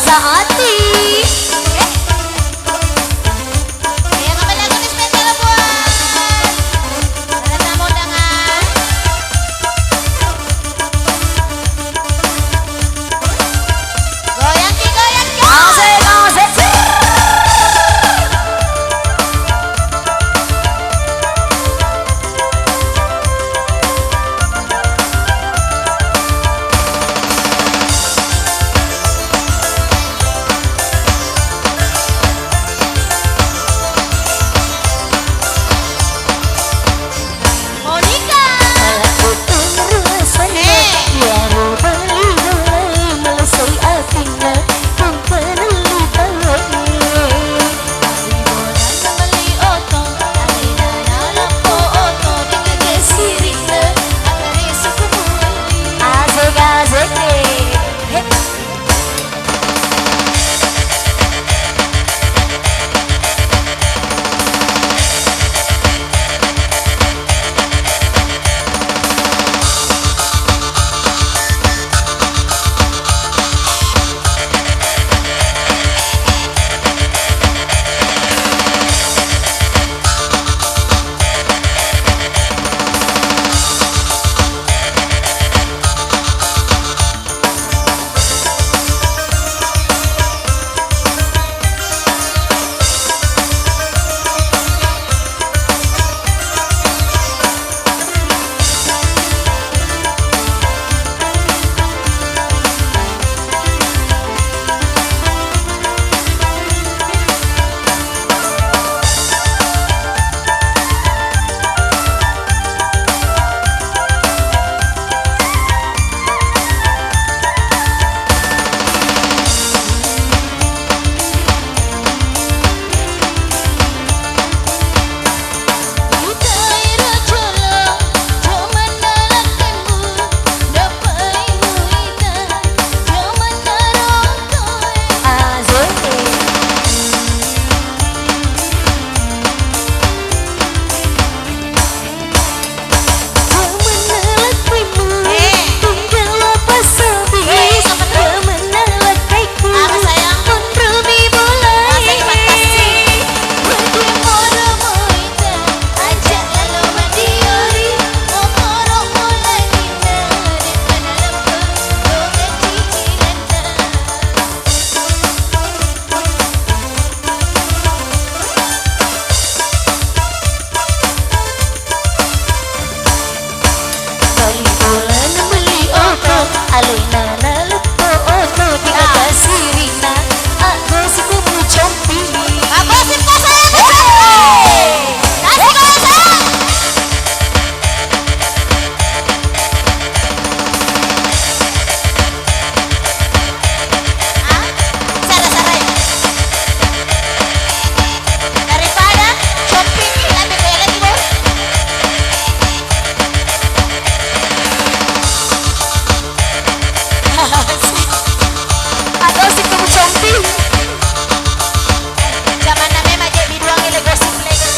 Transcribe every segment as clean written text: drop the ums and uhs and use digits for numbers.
Saati. Yang kembali lagu ini spesial buat para tamu undangan. Goyang ki goyang ki. Asik asik. Monica. Aku terus yang mulai melesai hatinya pun penuh tahu. Kembali oto, alina lampu oto dengan kesirina akan esok kembali. Asik asik. Alina nalepo oto di atas sirina. Aku si kumu compi. Aku sip kok sayang. Kasih kau sayang. Salah-salah. Daripada shopping lebih goyang lagi bos. Aku si kumu compi. Zaman namanya mah jadi doang ile gosip lagi.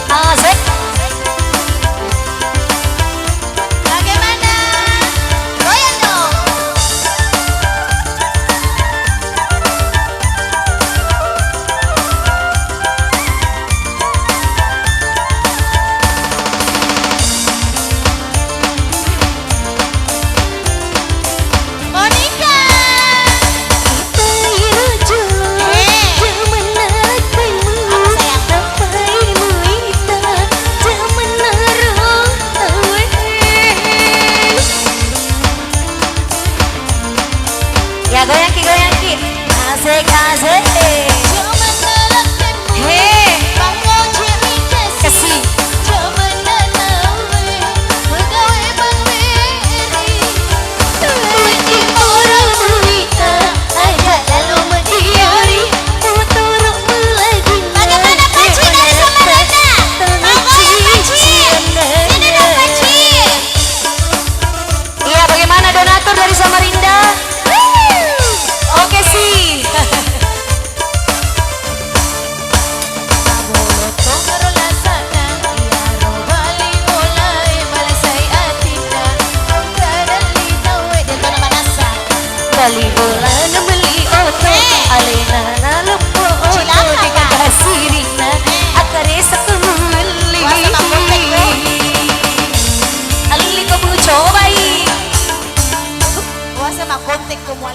Asik. Bagaimana? Goyang dong. Monica. Ya goyang ki asik asik. Hei, kasih. Orang wanita ada lalu mendiari motor melaju. Bagaimana Paci dari Samarinda? Bagaimana Paci? Ini dong Paci. Iya, bagaimana donatur dari Samarinda? Oke sih. bali bulan beli oto alena nalupo oto Cilaka di ka? kasirina akare sa kumuli Wasa na kontek ko. ali ko bucho bay Huwag sa makontek ko mo.